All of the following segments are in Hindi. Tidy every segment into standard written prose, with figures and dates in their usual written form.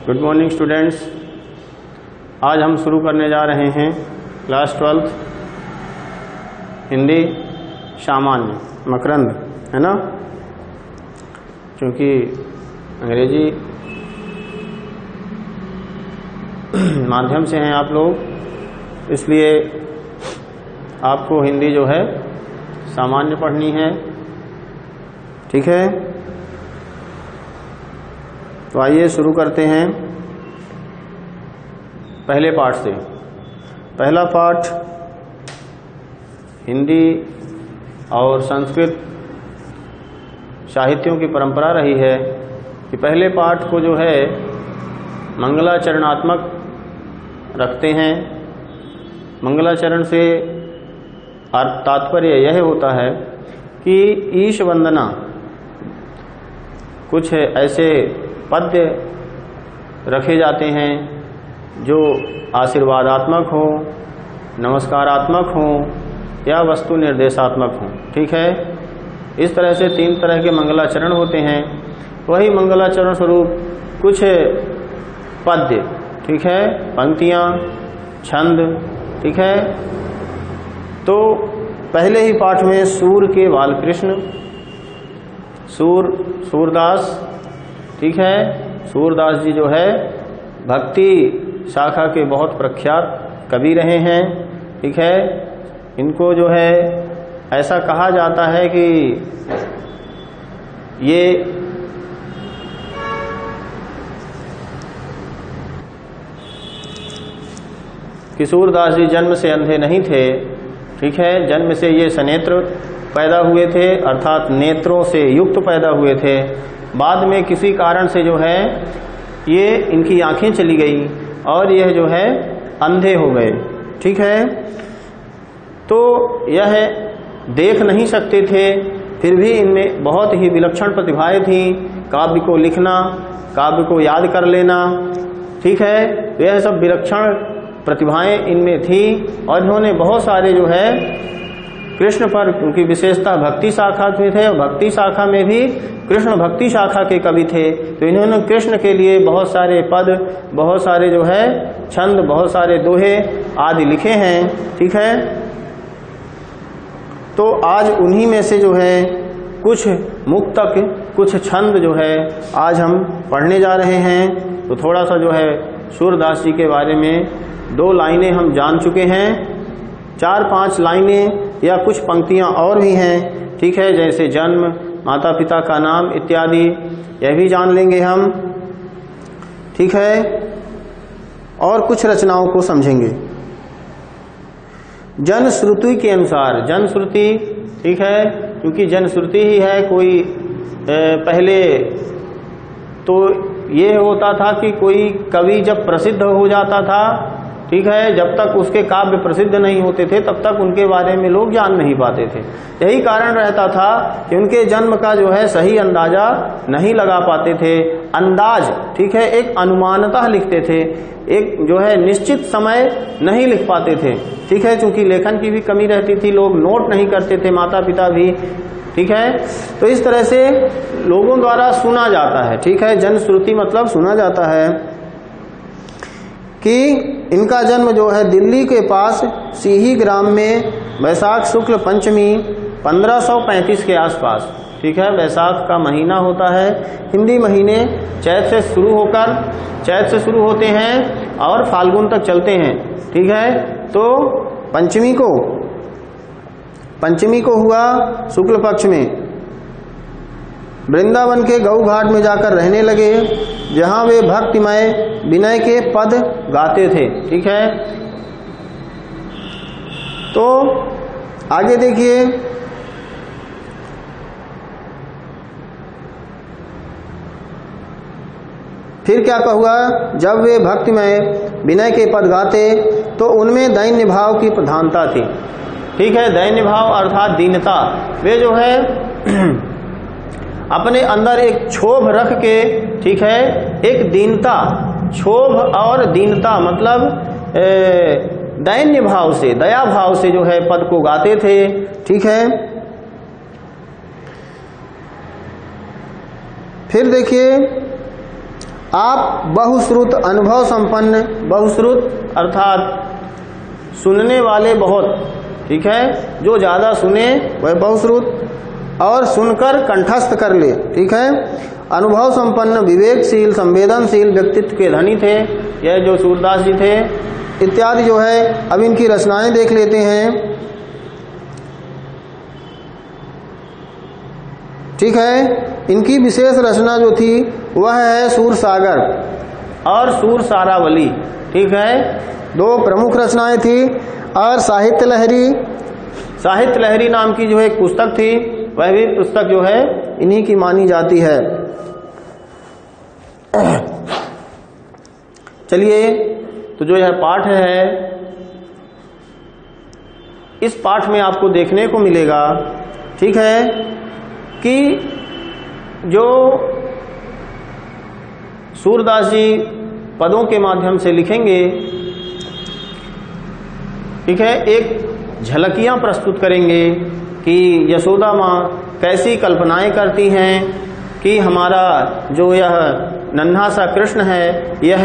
Good morning students. आज हम शुरू करने जा रहे हैं क्लास 12 हिंदी सामान्य मकरंद, है ना। क्योंकि अंग्रेजी माध्यम से हैं आप लोग, इसलिए आपको हिंदी जो है सामान्य पढ़नी है, ठीक है। तो आइए शुरू करते हैं पहले पाठ से। पहला पाठ हिंदी और संस्कृत साहित्यों की परंपरा रही है कि पहले पाठ को जो है मंगलाचरणात्मक रखते हैं। मंगलाचरण से तात्पर्य यह होता है कि ईश वंदना, कुछ ऐसे पद्य रखे जाते हैं जो आशीर्वादात्मक हो, नमस्कारात्मक हो या वस्तु निर्देशात्मक हो, ठीक है। इस तरह से 3 तरह के मंगलाचरण होते हैं। वही मंगलाचरण स्वरूप कुछ पद्य, ठीक है, पंक्तियाँ, छंद, ठीक है। तो पहले ही पाठ में सूर के बालकृष्ण, सूरदास, ठीक है। सूरदास जी जो है भक्ति शाखा के बहुत प्रख्यात कवि रहे हैं, ठीक है। इनको जो है ऐसा कहा जाता है कि ये सूरदास जी जन्म से अंधे नहीं थे, ठीक है। जन्म से ये सनेत्र पैदा हुए थे, अर्थात नेत्रों से युक्त पैदा हुए थे। बाद में किसी कारण से जो है ये इनकी आंखें चली गई और यह जो है अंधे हो गए, ठीक है। तो यह देख नहीं सकते थे, फिर भी इनमें बहुत ही विलक्षण प्रतिभाएं थीं। काव्य को लिखना, काव्य को याद कर लेना, ठीक है, यह सब विलक्षण प्रतिभाएं इनमें थी। और इन्होंने बहुत सारे जो है कृष्ण पर, उनकी विशेषता भक्ति शाखा में थे, और भक्ति शाखा में भी कृष्ण भक्ति शाखा के कवि थे। तो इन्होंने कृष्ण के लिए बहुत सारे पद, बहुत सारे जो है छंद, बहुत सारे दोहे आदि लिखे हैं, ठीक है। तो आज उन्हीं में से जो है कुछ मुक्तक, कुछ छंद जो है आज हम पढ़ने जा रहे हैं। तो थोड़ा सा जो है सूरदास जी के बारे में 2 लाइनें हम जान चुके हैं, 4-5 लाइनें या कुछ पंक्तियां और भी हैं, ठीक है। जैसे जन्म, माता पिता का नाम इत्यादि, यह भी जान लेंगे हम, ठीक है। और कुछ रचनाओं को समझेंगे जनश्रुति के अनुसार। जनश्रुति, ठीक है, क्योंकि जनश्रुति ही है। कोई पहले तो ये होता था कि कोई कवि जब प्रसिद्ध हो जाता था, ठीक है, जब तक उसके काव्य प्रसिद्ध नहीं होते थे तब तक उनके बारे में लोग जान नहीं पाते थे। यही कारण रहता था कि उनके जन्म का जो है सही अंदाजा नहीं लगा पाते थे। अंदाज, ठीक है, एक अनुमानतः लिखते थे, एक जो है निश्चित समय नहीं लिख पाते थे, ठीक है, क्योंकि लेखन की भी कमी रहती थी, लोग नोट नहीं करते थे, माता पिता भी, ठीक है। तो इस तरह से लोगों द्वारा सुना जाता है, ठीक है। जनश्रुति मतलब सुना जाता है कि इनका जन्म जो है दिल्ली के पास सीही ग्राम में वैशाख शुक्ल पंचमी 1535 के आसपास, ठीक है। वैशाख का महीना होता है। हिंदी महीने चैत से शुरू होते हैं और फाल्गुन तक चलते हैं, ठीक है। तो पंचमी को हुआ शुक्ल पक्ष में। वृंदावन के गौ घाट में जाकर रहने लगे, जहां वे भक्तिमय विनय के पद गाते थे, ठीक है। तो आगे देखिए, फिर क्या कहुआ, जब वे भक्तिमय विनय के पद गाते तो उनमें दैन्य भाव की प्रधानता थी, ठीक है। दैन्य भाव अर्थात दीनता। वे जो है अपने अंदर एक क्षोभ रख के, ठीक है, एक दीनता, क्षोभ और दीनता मतलब दैन्य भाव से, दया भाव से जो है पद को गाते थे, ठीक है। फिर देखिए आप बहुश्रुत अनुभव संपन्न, बहुश्रुत अर्थात सुनने वाले बहुत, ठीक है, जो ज्यादा सुने वह बहुश्रुत, और सुनकर कंठस्थ कर ले, ठीक है। अनुभव संपन्न, विवेकशील, संवेदनशील व्यक्तित्व के धनी थे यह जो सूरदास जी थे, इत्यादि जो है। अब इनकी रचनाएं देख लेते हैं, ठीक है। इनकी विशेष रचना जो थी वह है सूरसागर और सूरसारावली, ठीक है, दो प्रमुख रचनाएं थी। और साहित्य लहरी, साहित्य लहरी नाम की जो एक पुस्तक थी, वह भी पुस्तक जो है इन्हीं की मानी जाती है। चलिए, तो जो यह पाठ है, इस पाठ में आपको देखने को मिलेगा, ठीक है, कि जो सूरदास जी पदों के माध्यम से लिखेंगे, ठीक है, एक झलकियां प्रस्तुत करेंगे कि यशोदा माँ कैसी कल्पनाएं करती हैं कि हमारा जो यह नन्हा सा कृष्ण है यह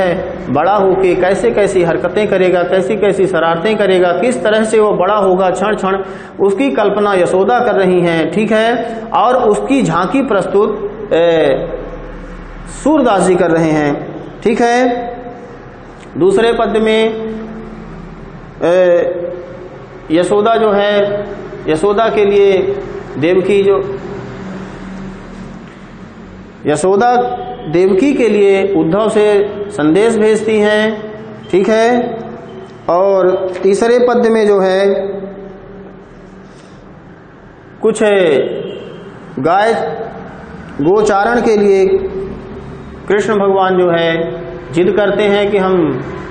बड़ा होके कैसे कैसी हरकतें करेगा, कैसी कैसी शरारतें करेगा, किस तरह से वो बड़ा होगा, क्षण क्षण उसकी कल्पना यशोदा कर रही हैं, ठीक है। और उसकी झांकी प्रस्तुत सूरदास जी कर रहे हैं, ठीक है। दूसरे पद में यशोदा जो है, यशोदा के लिए देवकी जो, यशोदा देवकी के लिए उद्धव से संदेश भेजती हैं, ठीक है। और तीसरे पद में जो है कुछ गाय गोचारण के लिए कृष्ण भगवान जो है जिद करते हैं कि हम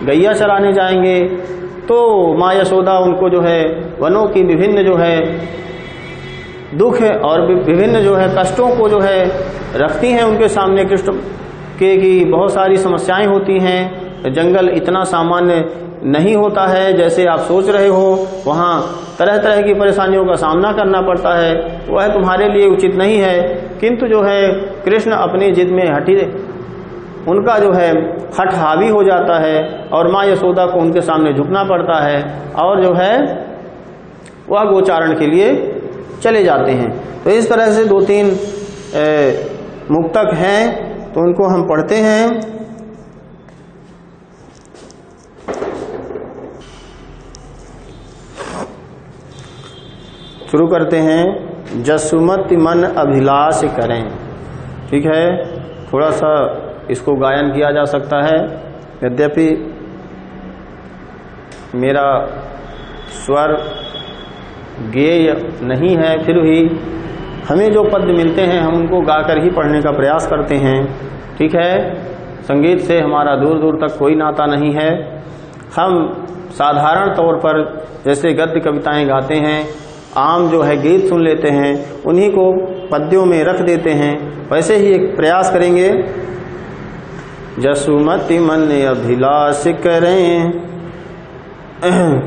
गैया चराने जाएंगे, तो माँ यशोदा उनको जो है वनों की विभिन्न जो है दुख और विभिन्न जो है कष्टों को जो है रखती हैं उनके सामने कृष्ण के, कि बहुत सारी समस्याएं होती हैं, जंगल इतना सामान्य नहीं होता है जैसे आप सोच रहे हो, वहाँ तरह तरह की परेशानियों का सामना करना पड़ता है, वह तुम्हारे लिए उचित नहीं है। किंतु जो है कृष्ण अपनी जिद में उनका जो है हठ हावी हो जाता है और माँ यशोदा को उनके सामने झुकना पड़ता है और जो है वह गोचारण के लिए चले जाते हैं। तो इस तरह से दो तीन मुक्तक हैं, तो उनको हम पढ़ते हैं। शुरू करते हैं। जसुमति मन अभिलाष करें, ठीक है। थोड़ा सा इसको गायन किया जा सकता है, यद्यपि मेरा स्वर गेय नहीं है, फिर भी हमें जो पद मिलते हैं हम उनको गाकर ही पढ़ने का प्रयास करते हैं, ठीक है। संगीत से हमारा दूर दूर तक कोई नाता नहीं है। हम साधारण तौर पर जैसे गद्य कविताएं गाते हैं, आम जो है गीत सुन लेते हैं, उन्हीं को पद्यों में रख देते हैं, वैसे ही एक प्रयास करेंगे। जसुमति मन अभिलाष करें,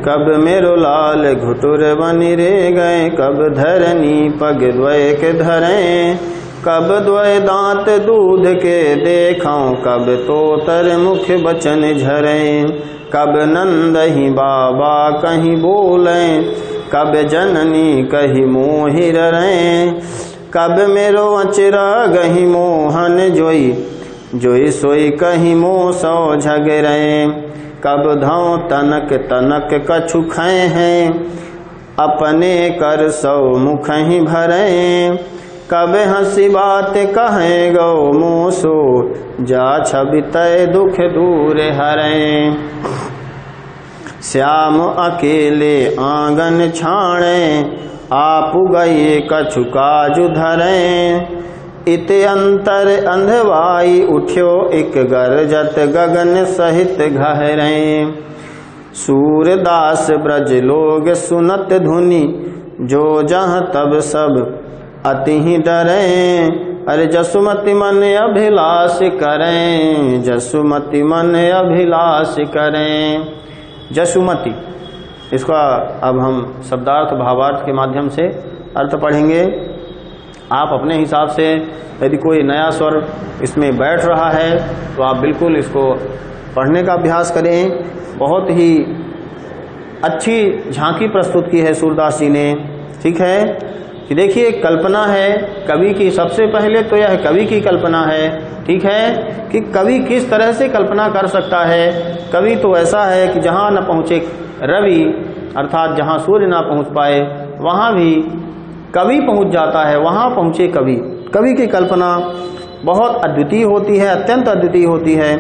कब मेरो लाल घुटुर बनी रे गए, कब धरनी पग द्वय के धरें, कब द्वय दांत दूध के देखाऊं, कब तोतर मुख बचन झरें, कब नंद ही बाबा कहीं बोलें, कब जननी कही मोहि रहें, कब मेरो अचरा गही मोहन जोई, जोई सोई कहीं मोह सौ झगरें, कब धौ तनक तनक कछु खै हैं, अपने कर सौ मुख ही भरें, कब हंसी बात कहें गौ मोसो, जा छवि तय दुख दूर हरें, श्याम अकेले आंगन छाणे, आप गए कछु काजु धरें, इत अंतर अंधवाई उठ्यो एक गरजत गगन सहित गहरें, सूरदास ब्रज लोग सुनत धुनि, जो जहाँ तब सब अति ही डरें, अरे जसुमति मन अभिलाष करें, जसुमति मन अभिलाष करें। जसुमति, इसका अब हम शब्दार्थ भावार्थ के माध्यम से अर्थ पढ़ेंगे। आप अपने हिसाब से यदि कोई नया स्वर इसमें बैठ रहा है तो आप बिल्कुल इसको पढ़ने का अभ्यास करें। बहुत ही अच्छी झांकी प्रस्तुत की है सूरदास जी ने। ठीक है कि देखिए कल्पना है कवि की, सबसे पहले तो यह कवि की कल्पना है। ठीक है कि कवि किस तरह से कल्पना कर सकता है। कवि तो ऐसा है कि जहाँ न पहुँचे रवि, अर्थात जहाँ सूर्य ना पहुँच पाए वहाँ भी कवि पहुँच जाता है, वहाँ पहुँचे कवि। कवि की कल्पना बहुत अद्वितीय होती है, अत्यंत अद्वितीय होती है।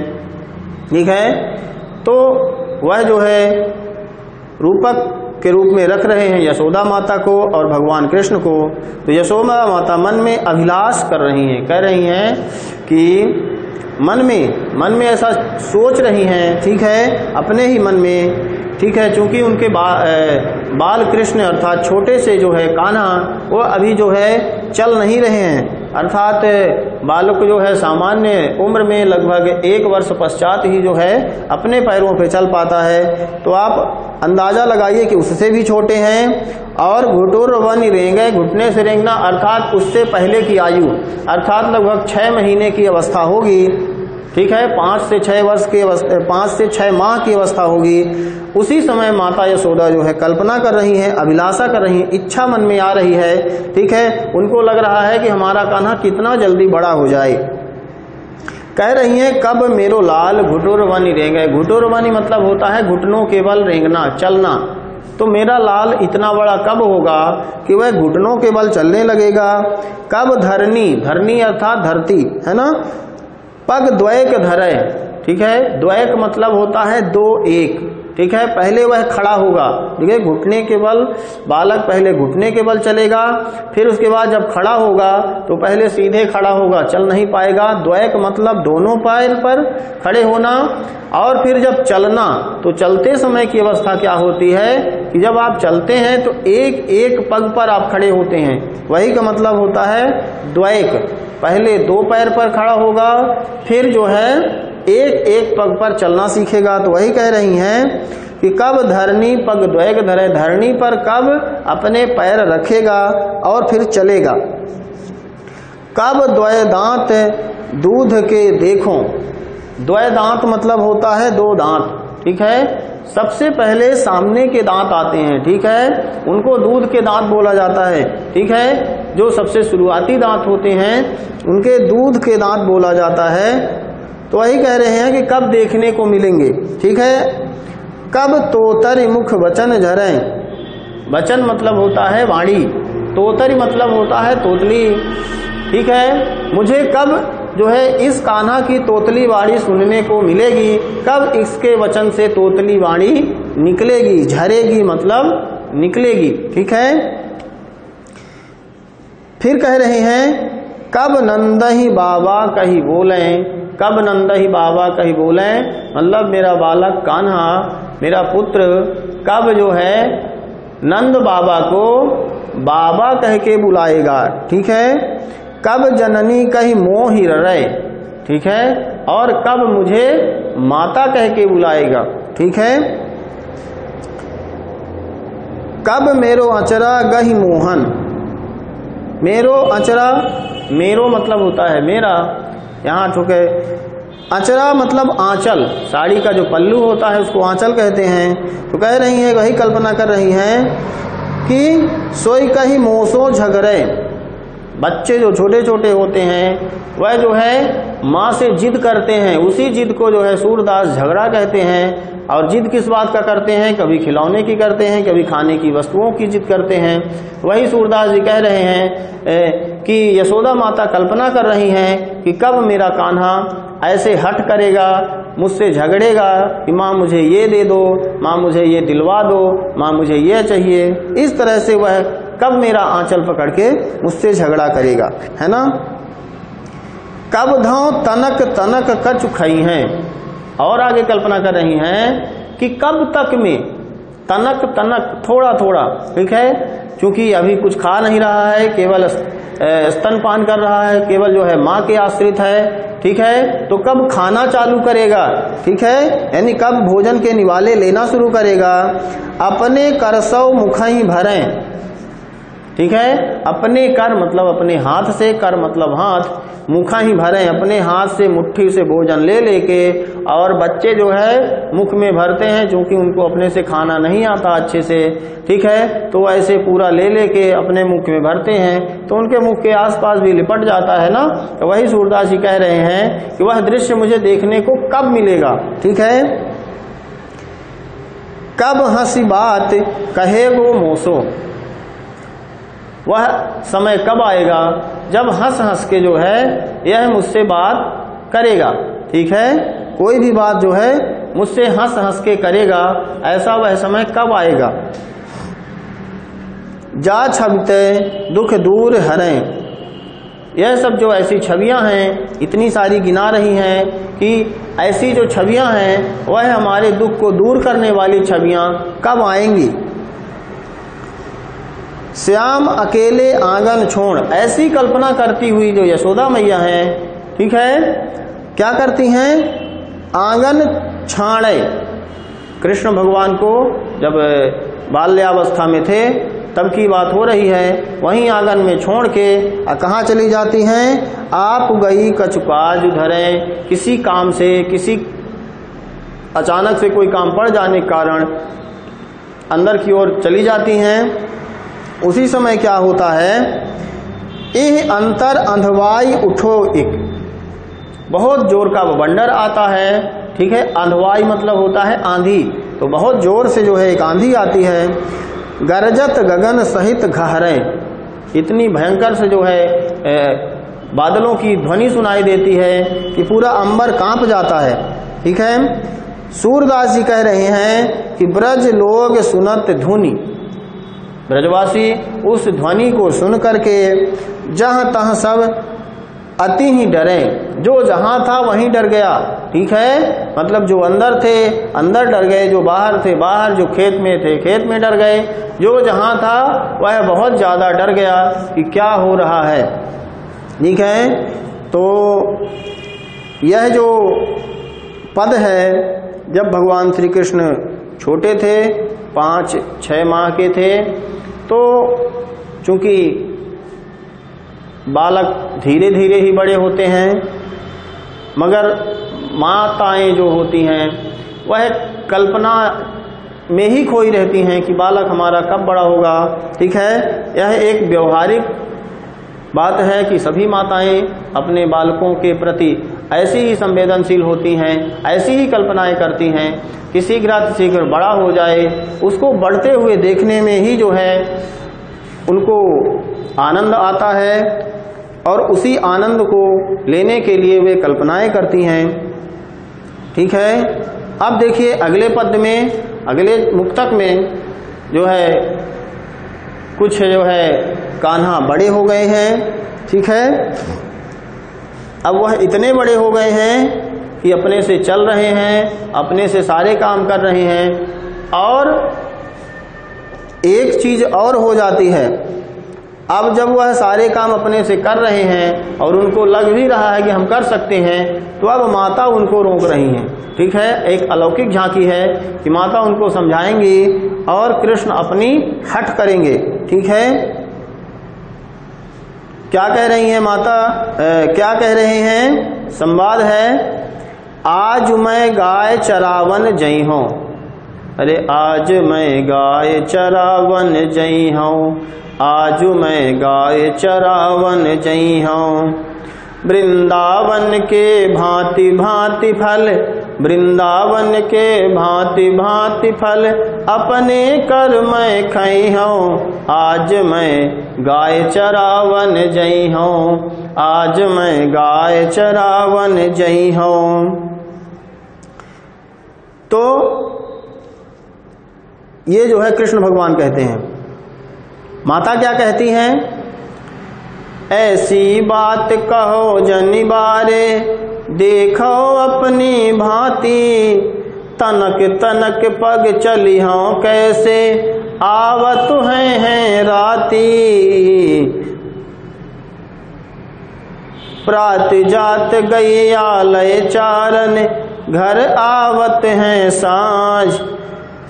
ठीक है, तो वह जो है रूपक के रूप में रख रहे हैं यशोदा माता को और भगवान कृष्ण को। तो यशोदा माता मन में अभिलाष कर रही हैं, कह रही हैं कि मन में ऐसा सोच रही हैं। ठीक है, अपने ही मन में। ठीक है, चूंकि उनके बाल कृष्ण अर्थात छोटे से जो है कान्हा वो अभी जो है चल नहीं रहे हैं, अर्थात बालक जो है सामान्य उम्र में लगभग 1 वर्ष पश्चात ही जो है अपने पैरों पे चल पाता है। तो आप अंदाजा लगाइए कि उससे भी छोटे हैं। और घुटुर वन रेंगे, घुटने से रेंगना अर्थात उससे पहले की आयु, अर्थात लगभग 6 महीने की अवस्था होगी। ठीक है, 5 से 6 माह की अवस्था होगी। उसी समय माता यशोदा जो है कल्पना कर रही हैं, अभिलाषा कर रही हैं, इच्छा मन में आ रही है। ठीक है, उनको लग रहा है कि हमारा कान्हा कितना जल्दी बड़ा हो जाए। कह रही हैं कब मेरो लाल घुटुर वनी रेंगे। घुटुर वनी मतलब होता है घुटनों के बल रेंगना, चलना। तो मेरा लाल इतना बड़ा कब होगा कि वह घुटनों के बल चलने लगेगा। कब धरनी अर्थात धरती है ना, पग द्वैक धरे। ठीक है, द्वैक मतलब होता है 2 1। ठीक है, पहले वह खड़ा होगा। ठीक है, घुटने के बल, बालक पहले घुटने के बल चलेगा, फिर उसके बाद जब खड़ा होगा तो पहले सीधे खड़ा होगा, चल नहीं पाएगा। द्वैक मतलब दोनों पैर पर खड़े होना। और फिर जब चलना, तो चलते समय की अवस्था क्या होती है कि जब आप चलते हैं तो एक एक पग पर आप खड़े होते हैं, वही का मतलब होता है द्वैक। पहले 2 पैर पर खड़ा होगा, फिर जो है एक एक पग पर चलना सीखेगा। तो वही कह रही हैं कि कब धरनी पग द्वैक धरे, धरनी पर कब अपने पैर रखेगा और फिर चलेगा। कब द्वय दांत दूध के देखो। द्वय दांत मतलब होता है 2 दांत। ठीक है, सबसे पहले सामने के दांत आते हैं। ठीक है, उनको दूध के दांत बोला जाता है। ठीक है, जो सबसे शुरुआती दांत होते हैं उनके दूध के दांत बोला जाता है। तो वही कह रहे हैं कि कब देखने को मिलेंगे। ठीक है, कब तोतरी मुख वचन झरे। वचन मतलब होता है वाणी, तोतरी मतलब होता है तोतली। ठीक है, मुझे कब जो है इस कान्हा की तोतली वाणी सुनने को मिलेगी, कब इसके वचन से तोतली वाणी निकलेगी। झरेगी मतलब निकलेगी। ठीक है, फिर कह रहे हैं कब नंदही बाबा कही बोले। कब नंदही बाबा कही बोले मतलब मेरा बालक कान्हा, मेरा पुत्र कब जो है नंद बाबा को बाबा कह के बुलाएगा। ठीक है, कब जननी कही मोहि ररे। ठीक है, और कब मुझे माता कह के बुलाएगा। ठीक है, कब मेरो अचरा गही मोहन। मेरो अचरा, मेरो मतलब होता है मेरा, यहाँ चूंकि अचरा मतलब आंचल, साड़ी का जो पल्लू होता है उसको आंचल कहते हैं। तो कह रही है, वही कल्पना कर रही हैं कि सोई कहीं मोसो झगड़े। बच्चे जो छोटे छोटे होते हैं वह जो है माँ से जिद करते हैं, उसी जिद को जो है सूरदास झगड़ा कहते हैं। और जिद किस बात का करते हैं, कभी खिलौने की करते हैं, कभी खाने की वस्तुओं की जिद करते हैं। वही सूरदास जी कह रहे हैं कि यशोदा माता कल्पना कर रही हैं कि कब मेरा कान्हा ऐसे हट करेगा, मुझसे झगड़ेगा कि माँ मुझे ये दे दो, माँ मुझे ये दिलवा दो, माँ मुझे ये चाहिए। इस तरह से वह कब मेरा आंचल पकड़ के मुझसे झगड़ा करेगा, है ना। कब धाव तनक तनक कछु खई हैं। और आगे कल्पना कर रही हैं कि कब तक में तनक तनक थोड़ा थोड़ा। ठीक है, क्योंकि अभी कुछ खा नहीं रहा है, केवल स्तनपान कर रहा है, केवल जो है माँ के आश्रित है। ठीक है, तो कब खाना चालू करेगा। ठीक है, यानी कब भोजन के निवाले लेना शुरू करेगा। अपने करसव मुखई भरें। ठीक है। अपने कर मतलब अपने हाथ से, कर मतलब हाथ, मुखा ही भरे, अपने हाथ से मुट्ठी से भोजन ले लेके, और बच्चे जो है मुख में भरते हैं क्योंकि उनको अपने से खाना नहीं आता अच्छे से, ठीक है, तो ऐसे पूरा ले लेके अपने मुख में भरते हैं तो उनके मुख के आसपास भी लिपट जाता है ना। तो वही सूरदास जी कह रहे हैं कि वह दृश्य मुझे देखने को कब मिलेगा, ठीक है। कब हंसी बात कहे वो मोसो, वह समय कब आएगा जब हंस हंस के जो है यह मुझसे बात करेगा, ठीक है। कोई भी बात जो है मुझसे हंस हंस के करेगा, ऐसा वह समय कब आएगा। जा छबते दुख दूर हरें, यह सब जो ऐसी छवियां हैं इतनी सारी गिना रही हैं कि ऐसी जो छवियां हैं वह हमारे दुख को दूर करने वाली छवियां कब आएंगी। श्याम अकेले आंगन छोड़, ऐसी कल्पना करती हुई जो यशोदा मैया हैं, ठीक है, क्या करती हैं, आंगन छाड़े। कृष्ण भगवान को जब बाल्यावस्था में थे तब की बात हो रही है, वहीं आंगन में छोड़ के कहाँ चली जाती हैं, आप गई कछुकाज धरें, किसी काम से, किसी अचानक से कोई काम पड़ जाने के कारण अंदर की ओर चली जाती हैं। उसी समय क्या होता है, इह अंतर अंधवाई उठो एक, बहुत जोर का बवंडर आता है, ठीक है। अंधवाई मतलब होता है आंधी, तो बहुत जोर से जो है एक आंधी आती है। गरजत गगन सहित घहरे, इतनी भयंकर से जो है बादलों की ध्वनि सुनाई देती है कि पूरा अंबर कांप जाता है, ठीक है। सूरदास जी कह रहे हैं कि ब्रज लोग सुनत धुनि, ब्रजवासी उस ध्वनि को सुन करके जहां तहां सब अति ही डरे, जो जहां था वहीं डर गया, ठीक है। मतलब जो अंदर थे अंदर डर गए, जो बाहर थे बाहर, जो खेत में थे खेत में डर गए, जो जहां था वह बहुत ज्यादा डर गया कि क्या हो रहा है, ठीक है। तो यह जो पद है, जब भगवान श्री कृष्ण छोटे थे, 5-6 माह के थे, तो चूंकि बालक धीरे धीरे ही बड़े होते हैं, मगर माताएं जो होती हैं वह कल्पना में ही खोई रहती हैं कि बालक हमारा कब बड़ा होगा, ठीक है। यह एक व्यवहारिक बात है कि सभी माताएं अपने बालकों के प्रति ऐसी ही संवेदनशील होती हैं, ऐसी ही कल्पनाएं करती हैं कि शीघ्र बड़ा हो जाए, उसको बढ़ते हुए देखने में ही जो है उनको आनंद आता है, और उसी आनंद को लेने के लिए वे कल्पनाएं करती हैं, ठीक है। अब देखिए अगले पद में, अगले मुक्तक में जो है कुछ जो है कान्हा बड़े हो गए हैं, ठीक है। अब वह इतने बड़े हो गए हैं कि अपने से चल रहे हैं, अपने से सारे काम कर रहे हैं, और एक चीज और हो जाती है, अब जब वह सारे काम अपने से कर रहे हैं और उनको लग भी रहा है कि हम कर सकते हैं, तो अब माता उनको रोक रही हैं, ठीक है। एक अलौकिक झांकी है कि माता उनको समझाएंगी और कृष्ण अपनी हट करेंगे, ठीक है। क्या कह रही हैं माता, क्या कह रहे हैं, संवाद है, आज मैं गाय चरावन जई हूं, अरे आज मैं गाय चरावन जई हूं, आज मैं गाय चरावन जई हूं। वृंदावन के भांति भांति फल, वृंदावन के भांति भांति फल, अपने कर मैं खई हूं, आज मैं गाय चरावन जई हूं, आज मैं गाय चरावन जई हूं। तो ये जो है कृष्ण भगवान कहते हैं। माता क्या कहती हैं, ऐसी बात कहो जनि बारे, देखो अपनी भांति, तनक तनक पग चली हूं कैसे, आवत हैं राती, प्रात जात गई आलय चारन, घर आवत हैं साँझ,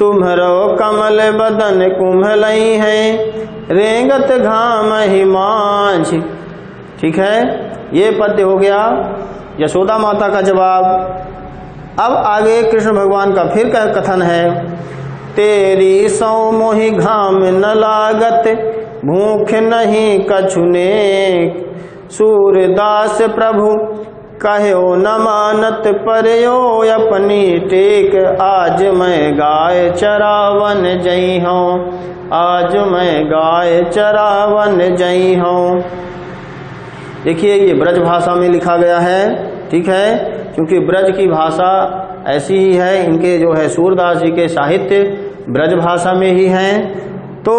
तुम्हरो कमल बदन कुम्हलई है, रेंगत घाम ही मांझ। ठीक है, ये पद्य हो गया यशोदा माता का जवाब। अब आगे कृष्ण भगवान का फिर कथन है, तेरी सौ मोहि घाम न लागत, भूख नहीं कछुने, सूरदास प्रभु कहो न मानत, परयो अपनी टेक, आज मैं गाय चरावन जई हूँ, आज मैं गाय चरावन जई हूँ। देखिए ये ब्रज भाषा में लिखा गया है। ठीक है, क्योंकि ब्रज की भाषा ऐसी ही है, इनके जो है सूरदास जी के साहित्य ब्रज भाषा में ही हैं। तो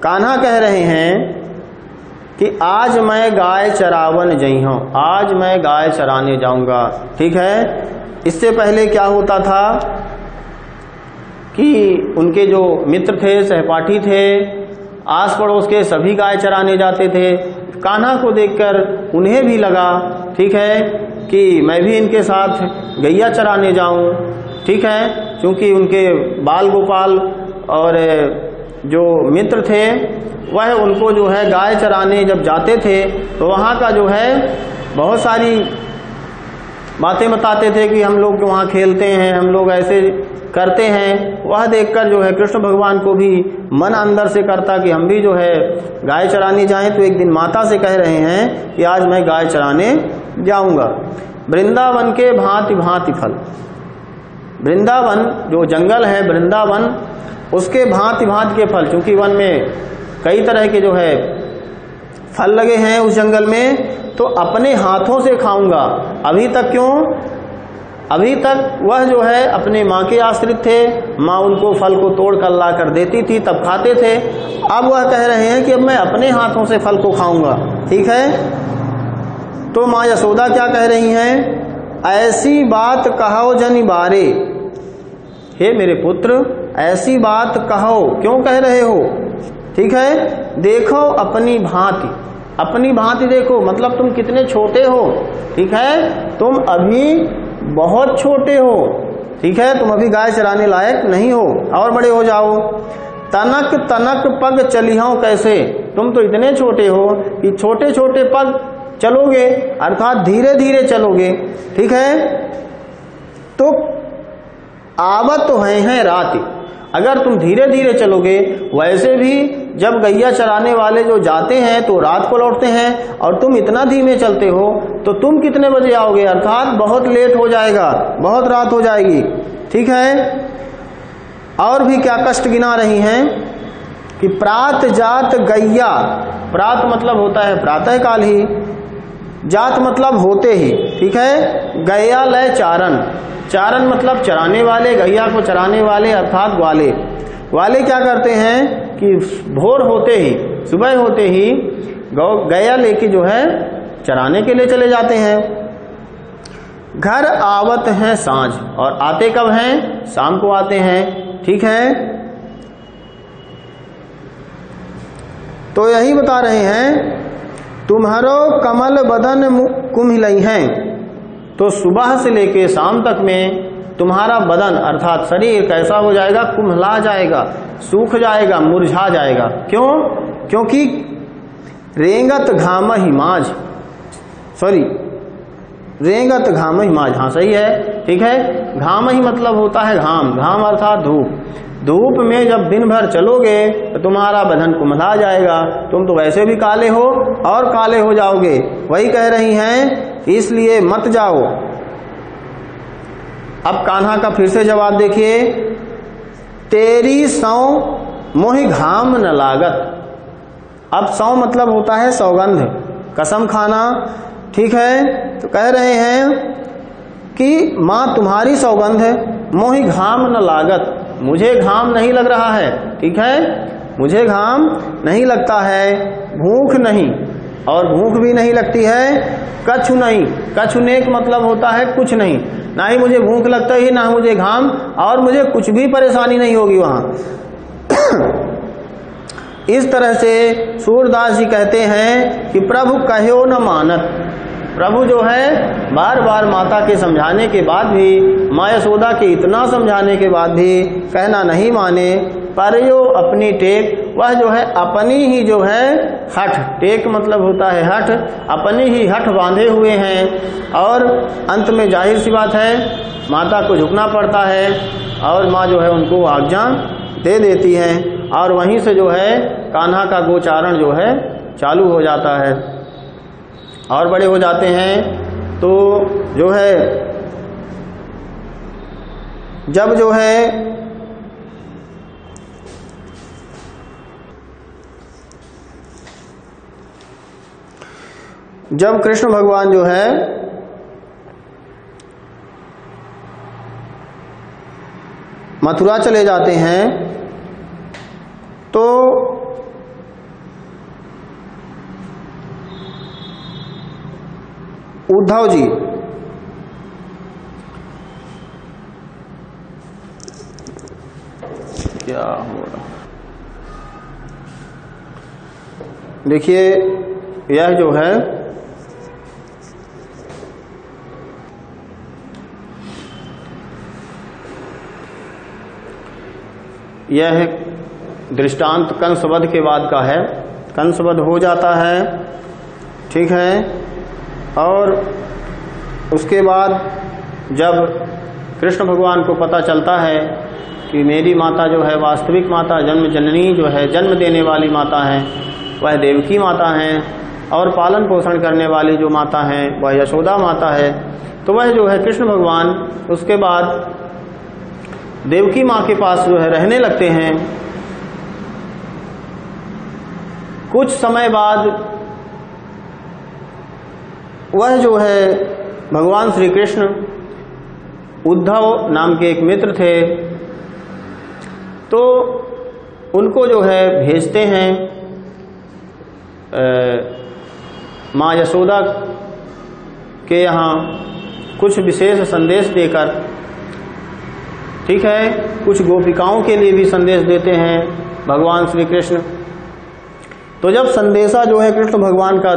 कान्हा कह रहे हैं कि आज मैं गाय चरावन जई हूँ, आज मैं गाय चराने जाऊंगा। ठीक है, इससे पहले क्या होता था कि उनके जो मित्र थे, सहपाठी थे, आस पड़ोस के सभी गाय चराने जाते थे। कान्हा को देखकर उन्हें भी लगा, ठीक है, कि मैं भी इनके साथ गैया चराने जाऊं। ठीक है, क्योंकि उनके बाल गोपाल और जो मित्र थे वह उनको जो है गाय चराने जब जाते थे तो वहाँ का जो है बहुत सारी बातें बताते थे कि हम लोग वहाँ खेलते हैं, हम लोग ऐसे करते हैं। वह देखकर जो है कृष्ण भगवान को भी मन अंदर से करता कि हम भी जो है गाय चराने जाएं। तो एक दिन माता से कह रहे हैं कि आज मैं गाय चराने जाऊंगा। वृंदावन के भांति भांति फल, वृंदावन जो जंगल है वृंदावन, उसके भांति भांति के फल, क्योंकि वन में कई तरह के जो है फल लगे हैं उस जंगल में, तो अपने हाथों से खाऊंगा। अभी तक क्यों? अभी तक वह जो है अपने माँ के आश्रित थे, माँ उनको फल को तोड़ कर ला कर देती थी, तब खाते थे। अब वह कह रहे हैं कि अब मैं अपने हाथों से फल को खाऊंगा। ठीक है, तो माँ यशोदा क्या कह रही हैं? ऐसी बात कहो जनि बारे, हे मेरे पुत्र ऐसी बात कहो, क्यों कह रहे हो? ठीक है, देखो अपनी भांति, अपनी भांति देखो, मतलब तुम कितने छोटे हो। ठीक है, तुम अभी बहुत छोटे हो। ठीक है, तुम अभी गाय चराने लायक नहीं हो, और बड़े हो जाओ। तनक तनक पग चलिहो कैसे, तुम तो इतने छोटे हो कि छोटे छोटे पग चलोगे, अर्थात धीरे धीरे चलोगे। ठीक है, तो आवत तो हैं रात, अगर तुम धीरे धीरे चलोगे, वैसे भी जब गैया चराने वाले जो जाते हैं तो रात को लौटते हैं, और तुम इतना धीमे चलते हो तो तुम कितने बजे आओगे? अर्थात बहुत लेट हो जाएगा, बहुत रात हो जाएगी। ठीक है, और भी क्या कष्ट गिना रही हैं कि प्रात जात गैया, प्रात मतलब होता है प्रातः काल ही, जात मतलब होते ही। ठीक है, गैया लय चारण, चारण मतलब चराने वाले, गैया को चराने वाले अर्थात ग्वाले। ग्वाले क्या करते हैं कि भोर होते ही, सुबह होते ही गैया लेके जो है चराने के लिए चले जाते हैं। घर आवत हैं सांझ, और आते कब हैं? शाम को आते हैं। ठीक है, तो यही बता रहे हैं तुम्हारो कमल बदन कुम्हिलई हैं, तो सुबह से लेके शाम तक में तुम्हारा बदन अर्थात शरीर कैसा हो जाएगा? कुम्हला जाएगा, सूख जाएगा, मुरझा जाएगा। क्यों? क्योंकि रेंगत घाम ही माझ, सॉरी रेंगत घाम ही माझ, हाँ सही है। ठीक है, घाम ही मतलब होता है घाम, घाम अर्थात धूप। धूप में जब दिन भर चलोगे तो तुम्हारा बदन कुम्हला जाएगा, तुम तो वैसे भी काले हो और काले हो जाओगे। वही कह रही हैं, इसलिए मत जाओ। अब कान्हा का फिर से जवाब देखिए, तेरी सौ मोहि घाम न लागत। अब सौ मतलब होता है सौगंध, कसम खाना। ठीक है, तो कह रहे हैं कि माँ तुम्हारी सौगंध है, मोहि घाम न लागत, मुझे घाम नहीं लग रहा है। ठीक है, मुझे घाम नहीं लगता है, भूख नहीं, और भूख भी नहीं लगती है, कछु नहीं, कछुनेक मतलब होता है कुछ नहीं, ना ही मुझे भूख लगता ही, ना मुझे घाम, और मुझे कुछ भी परेशानी नहीं होगी वहां। इस तरह से सूरदास जी कहते हैं कि प्रभु कहो न मानत, प्रभु जो है बार बार माता के समझाने के बाद भी, माँ यशोदा के इतना समझाने के बाद भी कहना नहीं माने। पर यो अपनी टेक, वह जो है अपनी ही जो है हठ, टेक मतलब होता है हठ, अपनी ही हठ बांधे हुए हैं। और अंत में जाहिर सी बात है माता को झुकना पड़ता है और माँ जो है उनको आज्ञा दे देती है और वहीं से जो है कान्हा का गोचारण जो है चालू हो जाता है। और बड़े हो जाते हैं तो जो है जब जो है जब कृष्ण भगवान जो है मथुरा चले जाते हैं तो उद्धव जी क्या हो रहा, देखिए यह जो है यह दृष्टांत कंसवध के बाद का है। कंसवध हो जाता है, ठीक है, और उसके बाद जब कृष्ण भगवान को पता चलता है कि मेरी माता जो है वास्तविक माता, जन्म जननी जो है, जन्म देने वाली माता है वह देवकी माता है और पालन पोषण करने वाली जो माता है वह यशोदा माता है, तो वह जो है कृष्ण भगवान उसके बाद देवकी माँ के पास जो है रहने लगते हैं। कुछ समय बाद वह जो है भगवान श्री कृष्ण उद्धव नाम के एक मित्र थे तो उनको जो है भेजते हैं माँ यशोदा के यहाँ कुछ विशेष संदेश देकर, ठीक है, कुछ गोपिकाओं के लिए भी संदेश देते हैं भगवान श्री कृष्ण। तो जब संदेशा जो है कृष्ण भगवान का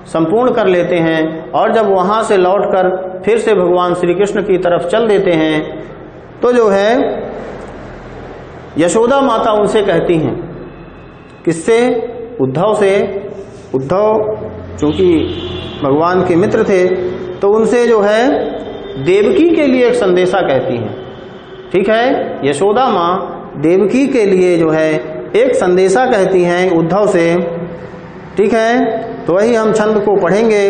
संपूर्ण कर लेते हैं और जब वहां से लौटकर फिर से भगवान श्री कृष्ण की तरफ चल देते हैं तो जो है यशोदा माता उनसे कहती हैं, किससे? उद्धव से। उद्धव चूंकि भगवान के मित्र थे तो उनसे जो है देवकी के लिए एक संदेशा कहती हैं, ठीक है। यशोदा माँ देवकी के लिए जो है एक संदेशा कहती हैं उद्धव से, ठीक है। तो वही हम छंद को पढ़ेंगे।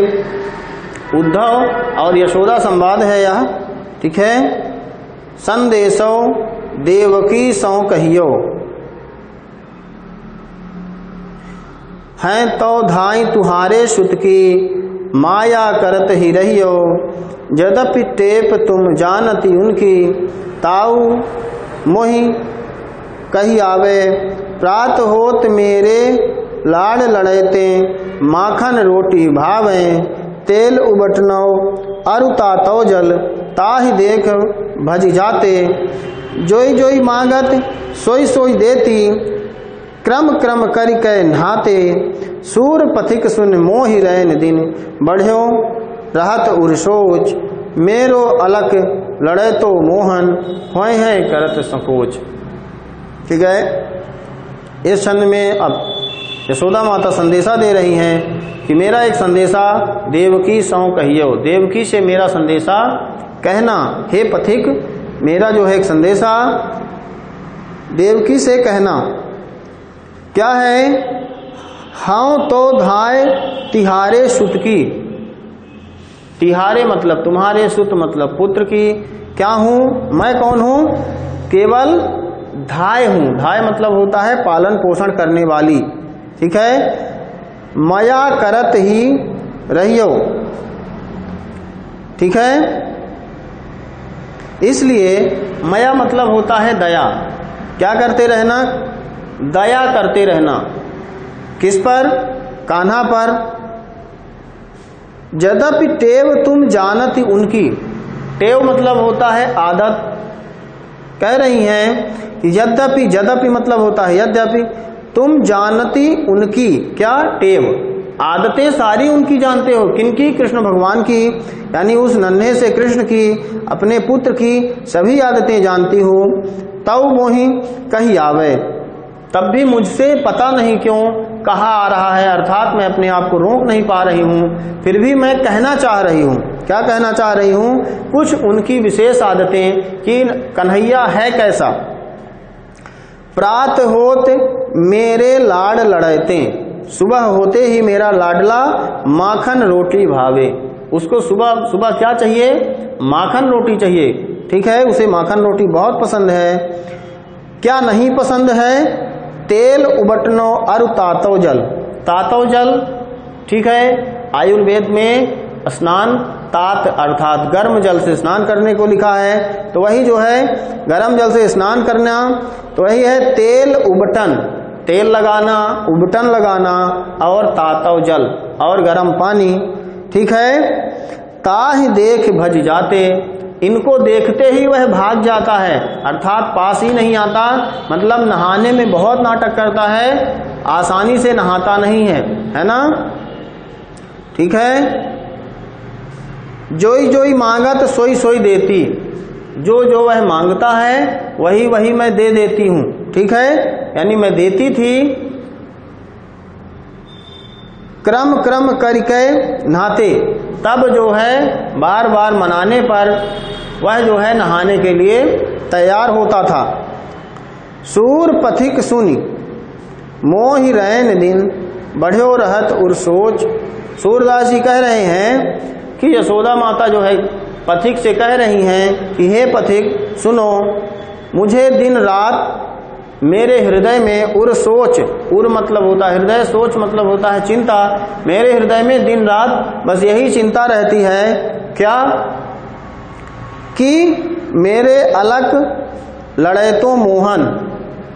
उद्धव और यशोदा संवाद है यह, ठीक है। संदेशो देवकी सौ कहियो, हैं तो धाई तुहारे सुत की माया करत ही रहियो, यद्यपि टेप तुम जानती उनकी ताऊ मोहि कही आवे, प्रात होत मेरे लाड़ लड़ैते माखन रोटी भावे, तेल उबटनौ अरुता तो जल ताहि देख भज जाते, जोई जोई मांगत सोई सोई देती, क्रम क्रम करि कै नहाते, सूर पथिक सुन मोहि रैन दिन, बढ़्यो रहत उर्सोच, मेरो अलक लड़े तो मोहन होय है करत संकोच। ठीक है, इस छंद में अब यशोदा माता संदेशा दे रही हैं कि मेरा एक संदेशा देवकी सौ कहियो, देवकी से मेरा संदेशा कहना, हे पथिक मेरा जो है एक संदेशा देवकी से कहना। क्या है? हाँ तो धाय तिहारे सुत की, तिहारे मतलब तुम्हारे, सुत मतलब पुत्र की। क्या हूं मैं? कौन हूं? केवल धाय हूं। धाय मतलब होता है पालन पोषण करने वाली, ठीक है। मया करत ही रहियो, ठीक है। इसलिए मया मतलब होता है दया। क्या करते रहना? दया करते रहना। किस पर? कान्हा पर। यद्यपि टेव तुम जानती उनकी, टेव मतलब होता है आदत। कह रही हैं कि यद्यपि, यद्यपि मतलब होता है यद्यपि तुम जानती उनकी, क्या? टेव। आदतें सारी उनकी जानते हो। किनकी? कृष्ण भगवान की, यानी उस नन्हे से कृष्ण की, अपने पुत्र की सभी आदतें जानती हो। तब मोहि कही आवे, तब भी मुझसे पता नहीं क्यों कहा आ रहा है, अर्थात मैं अपने आप को रोक नहीं पा रही हूँ, फिर भी मैं कहना चाह रही हूँ। क्या कहना चाह रही हूँ? कुछ उनकी विशेष आदतें कि कन्हैया है कैसा। प्रात होत मेरे लाड लड़ते, सुबह होते ही मेरा लाडला माखन रोटी भावे। उसको सुबह सुबह क्या चाहिए? माखन रोटी चाहिए। ठीक है, उसे माखन रोटी बहुत पसंद है। क्या नहीं पसंद है? तेल उबटनो अरु तातव जल। तातव जल, ठीक है, आयुर्वेद में स्नान, तात अर्थात गर्म जल से स्नान करने को लिखा है, तो वही जो है गर्म जल से स्नान करना, तो वही है तेल उबटन, तेल लगाना, उबटन लगाना, और तातव जल और गर्म पानी। ठीक है, ताहि देख भज जाते, इनको देखते ही वह भाग जाता है, अर्थात पास ही नहीं आता, मतलब नहाने में बहुत नाटक करता है, आसानी से नहाता नहीं है ना। ठीक है, जोई जोई मांगत सोई सोई देती, जो जो वह मांगता है वही वही मैं दे देती हूं। ठीक है, यानी मैं देती थी, क्रम क्रम करके नहाते, तब जो है बार बार मनाने पर वह जो है नहाने के लिए तैयार होता था। सूर पथिक सुनी मोहि रैन दिन, बढ़्यो रहत उर सोच। सूरदास जी कह रहे हैं कि यशोदा माता जो है पथिक से कह रही हैं कि हे पथिक सुनो, मुझे दिन रात मेरे हृदय में उर सोच, उर मतलब होता है हृदय, सोच मतलब होता है चिंता, मेरे हृदय में दिन रात बस यही चिंता रहती है। क्या? कि मेरे अलग लड़े तो मोहन,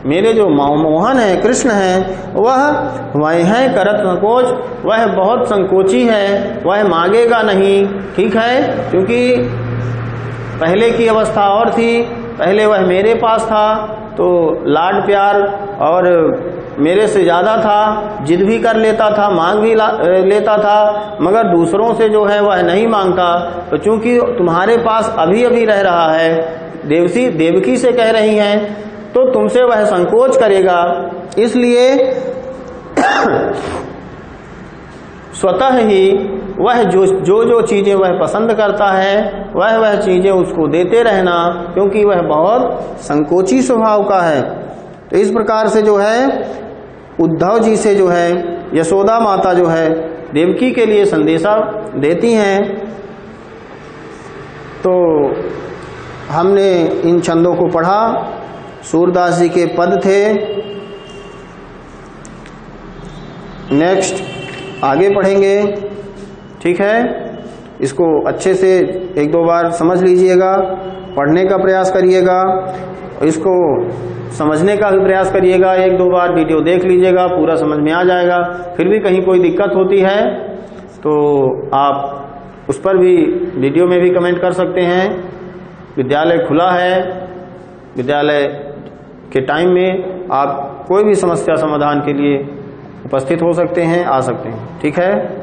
मेरे जो मोहन है कृष्ण है वह है करत संकोच, वह बहुत संकोची है, वह मांगेगा नहीं। ठीक है, क्योंकि पहले की अवस्था और थी, पहले वह मेरे पास था तो लाड प्यार और मेरे से ज़्यादा था, जिद भी कर लेता था, मांग भी लेता था, मगर दूसरों से जो है वह नहीं मांगता। तो चूंकि तुम्हारे पास अभी अभी रह रहा है, देवकी से कह रही हैं, तो तुमसे वह संकोच करेगा, इसलिए स्वतः ही वह जो चीजें वह पसंद करता है वह चीजें उसको देते रहना, क्योंकि वह बहुत संकोची स्वभाव का है। तो इस प्रकार से जो है उद्धव जी से जो है यशोदा माता जो है देवकी के लिए संदेशा देती हैं। तो हमने इन छंदों को पढ़ा, सूरदास जी के पद थे। नेक्स्ट आगे पढ़ेंगे। ठीक है, इसको अच्छे से एक दो बार समझ लीजिएगा, पढ़ने का प्रयास करिएगा, इसको समझने का भी प्रयास करिएगा, एक दो बार वीडियो देख लीजिएगा, पूरा समझ में आ जाएगा। फिर भी कहीं कोई दिक्कत होती है तो आप उस पर भी वीडियो में भी कमेंट कर सकते हैं। विद्यालय खुला है, विद्यालय के टाइम में आप कोई भी समस्या समाधान के लिए उपस्थित हो सकते हैं, आ सकते हैं। ठीक है।